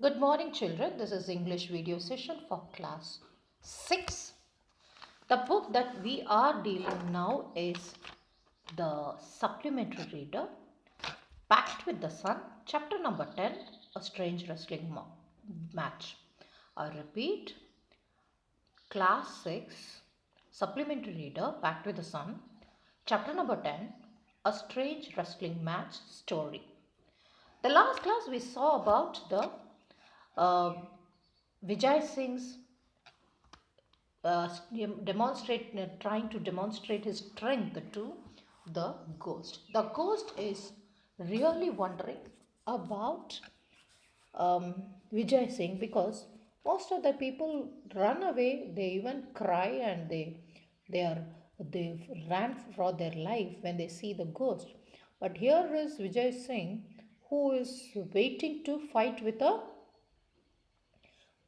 Good morning, children. This is English video session for class 6. The book that we are dealing now is the supplementary reader, Packed with the Sun, chapter number 10, A Strange Wrestling Match. I repeat, class 6, supplementary reader, Packed with the Sun, chapter number 10, A Strange Wrestling Match story. The last class we saw about the uh, Vijay Singh's trying to demonstrate his strength to the ghost. The ghost is really wondering about Vijay Singh because most of the people run away. They even cry and they are they ran for their life when they see the ghost. But here is Vijay Singh who is waiting to fight with a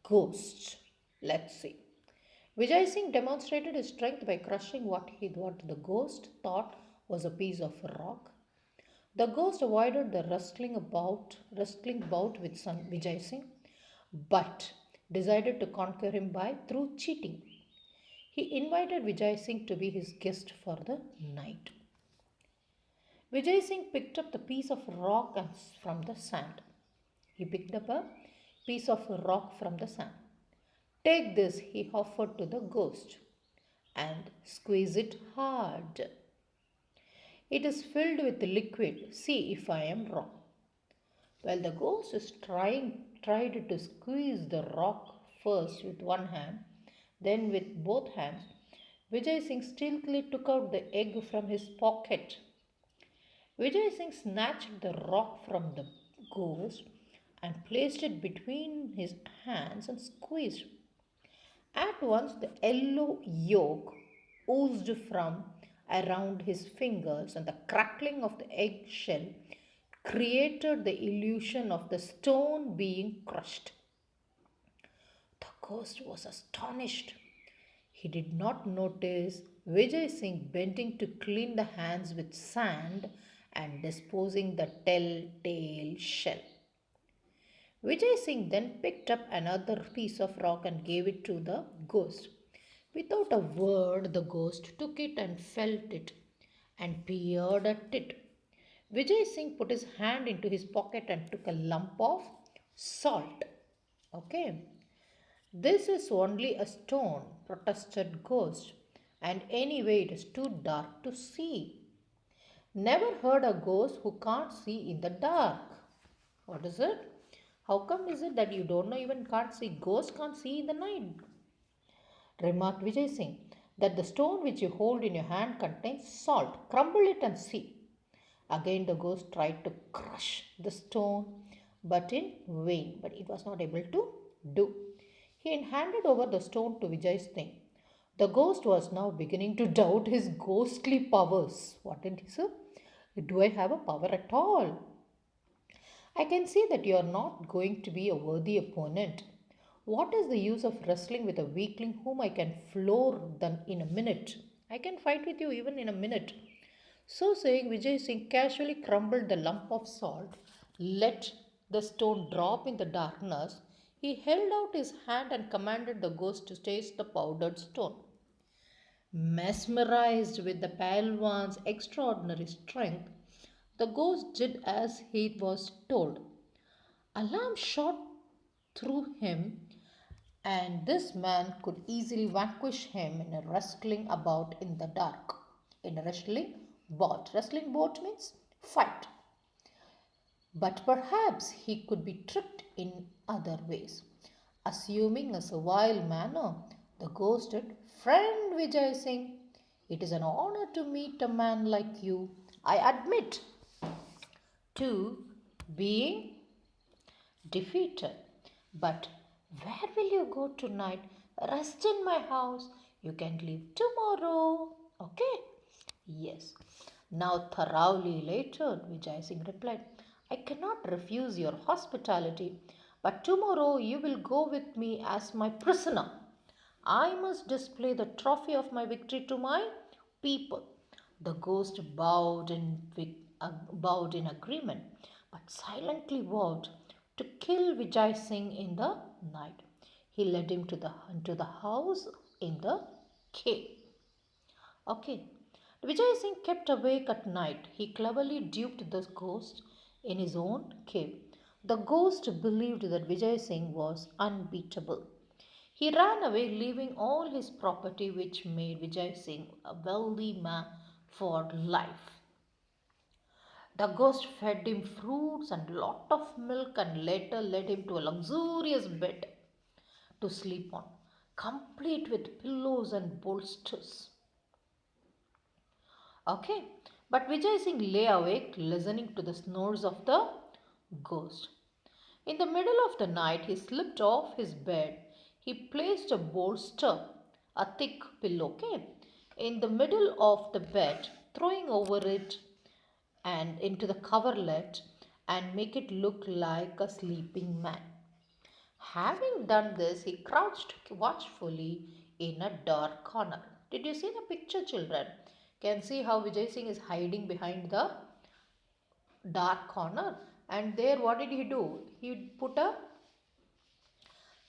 ghost. Let's see. Vijay Singh demonstrated his strength by crushing what the ghost thought was a piece of rock. The ghost avoided the wrestling bout with Vijay Singh, but decided to conquer him by through cheating. He invited Vijay Singh to be his guest for the night. Vijay Singh picked up the piece of rock from the sand. He picked up a piece of rock from the sand. Take this, he offered to the ghost, and squeeze it hard. It is filled with liquid. See if I am wrong. While the ghost is tried to squeeze the rock first with one hand, then with both hands, Vijay Singh stealthily took out the egg from his pocket. Vijay Singh snatched the rock from the ghost and placed it between his hands and squeezed. At once, the yellow yolk oozed from around his fingers, and the crackling of the eggshell created the illusion of the stone being crushed. The ghost was astonished. He did not notice Vijay Singh bending to clean the hands with sand and disposing the telltale shell. Vijay Singh then picked up another piece of rock and gave it to the ghost. Without a word, the ghost took it and felt it and peered at it. Vijay Singh put his hand into his pocket and took a lump of salt. Okay. This is only a stone, protested Ghost, and anyway it is too dark to see. Never heard a ghost who can't see in the dark. What is it? How come is it that you don't know even can't see? Ghosts can't see in the night. Remarked Vijay Singh that the stone which you hold in your hand contains salt. Crumble it and see. Again the ghost tried to crush the stone, but in vain. But it was not able to do. He handed over the stone to Vijay Singh. The ghost was now beginning to doubt his ghostly powers. What did he say? Do I have a power at all? I can see that you are not going to be a worthy opponent. What is the use of wrestling with a weakling whom I can floor them in a minute? I can fight with you even in a minute. So saying, Vijay Singh casually crumbled the lump of salt, let the stone drop in the darkness. He held out his hand and commanded the ghost to taste the powdered stone. Mesmerized with the Palwan's extraordinary strength, the ghost did as he was told. Alarm shot through him, and this man could easily vanquish him in a wrestling about in the dark. In a wrestling bout. Wrestling bout means fight. But perhaps he could be tricked in other ways. Assuming a servile manner, the ghost said, Friend Vijay Singh, it is an honor to meet a man like you. I admit to being defeated. But where will you go tonight? Rest in my house. You can leave tomorrow. Okay? Yes. Now thoroughly elated, Vijay Singh replied, I cannot refuse your hospitality, but tomorrow you will go with me as my prisoner. I must display the trophy of my victory to my people. The ghost bowed in agreement, but silently vowed to kill Vijay Singh in the night. He led him into the house in the cave. Okay. Vijay Singh kept awake at night. He cleverly duped the ghost in his own cave. The ghost believed that Vijay Singh was unbeatable. He ran away, leaving all his property, which made Vijay Singh a wealthy man for life. The ghost fed him fruits and lot of milk and later led him to a luxurious bed to sleep on, complete with pillows and bolsters. Okay, but Vijay Singh lay awake listening to the snores of the ghost. In the middle of the night, he slipped off his bed. He placed a bolster, a thick pillow, okay, in the middle of the bed, throwing over it and into the coverlet and make it look like a sleeping man. Having done this, he crouched watchfully in a dark corner. Did you see the picture, children? Can see how Vijay Singh is hiding behind the dark corner. And there, what did he do? He put a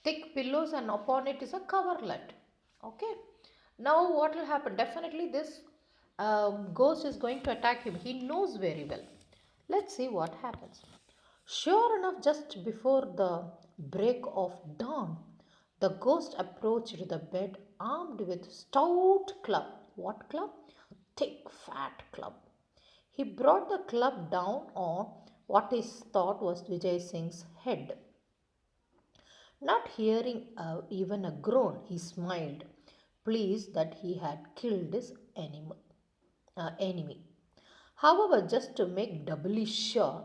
thick pillows and upon it is a coverlet. Okay. Now, what will happen? Definitely, this ghost is going to attack him. He knows very well. Let's see what happens. Sure enough, just before the break of dawn, the ghost approached the bed armed with stout club. What club? Thick, fat club. He brought the club down on what is thought was Vijay Singh's head. Not hearing even a groan, he smiled, pleased that he had killed his enemy. However, just to make doubly sure,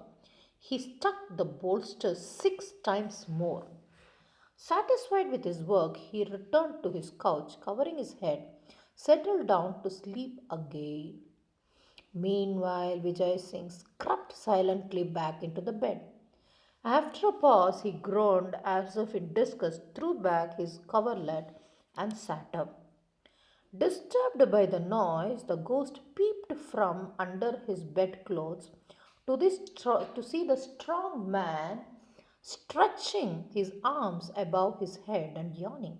he stuck the bolster 6 times more. Satisfied with his work, he returned to his couch, covering his head, settled down to sleep again. Meanwhile, Vijay Singh crept silently back into the bed. After a pause, he groaned as if in disgust, threw back his coverlet, and sat up. Disturbed by the noise, the ghost peeped from under his bedclothes to see the strong man stretching his arms above his head and yawning.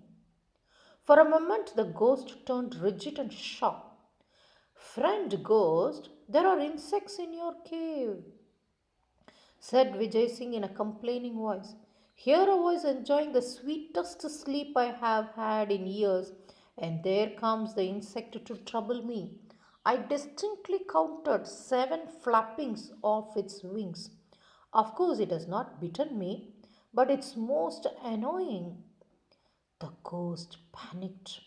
For a moment, the ghost turned rigid and shocked. Friend ghost, there are insects in your cave, said Vijay Singh in a complaining voice. Here I was enjoying the sweetest sleep I have had in years, and there comes the insect to trouble me. I distinctly counted 7 flappings of its wings. Of course, it has not bitten me, but it's most annoying. The ghost panicked.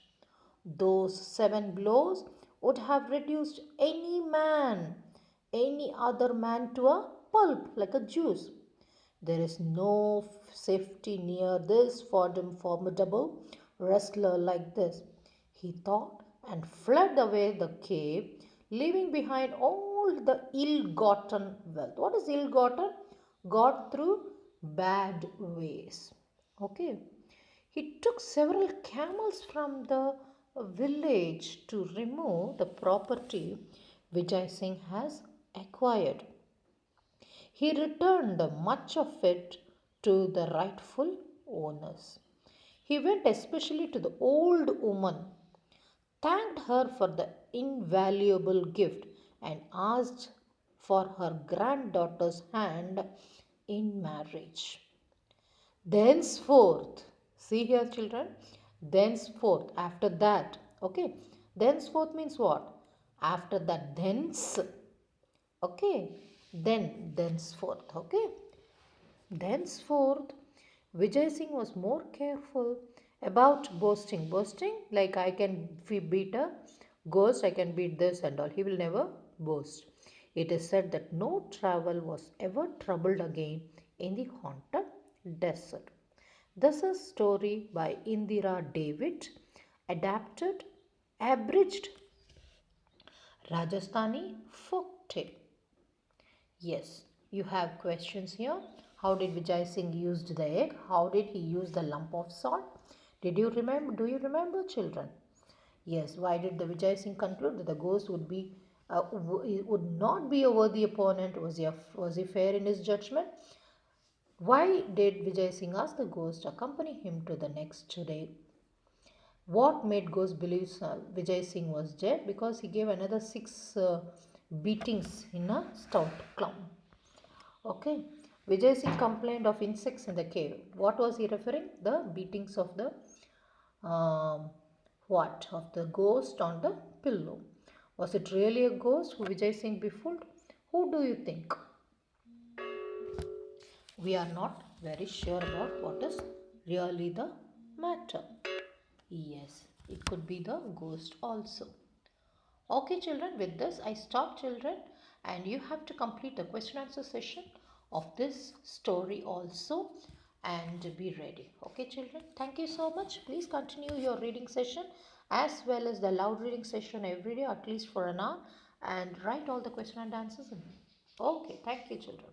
Those 7 blows would have reduced any other man to a pulp like a juice. There is no safety near this formidable wrestler like this, he thought, and fled away the cave, leaving behind all the ill gotten wealth. What is ill gotten? Got through bad ways. Okay. He took several camels from the village to remove the property Vijay Singh has acquired. He returned much of it to the rightful owners. He went especially to the old woman, thanked her for the invaluable gift, and asked for her granddaughter's hand in marriage. Thenceforth, see here, children, thenceforth, after that, okay, thenceforth means what? After that, thence, okay, thenceforth, okay. Thenceforth, Vijay Singh was more careful about boasting. Boasting, like I can beat a ghost, I can beat this and all. He will never boast. It is said that no travel was ever troubled again in the haunted desert. This is a story by Indira David, adapted, abridged Rajasthani folk tale. Yes, you have questions here. How did Vijay Singh use the egg? How did he use the lump of salt? Did you remember? Do you remember, children? Yes. Why did the Vijay Singh conclude that the ghost would not be a worthy opponent? Was he fair in his judgment? Why did Vijay Singh ask the ghost to accompany him to the next day? What made ghost believe Vijay Singh was dead? Because he gave another six beatings in a stout clown. Okay. Vijay Singh complained of insects in the cave. What was he referring? The beatings of the um, what? Of the ghost on the pillow. Was it really a ghost who Vijay Singh befooled? Who do you think? We are not very sure about what is really the matter. Yes, it could be the ghost also. Okay, children, with this I stop, children, and you have to complete the question answer session of this story also and be ready. Okay, children, thank you so much. Please continue your reading session as well as the loud reading session every day, at least for an hour, and write all the question and answers in. Okay, thank you, children.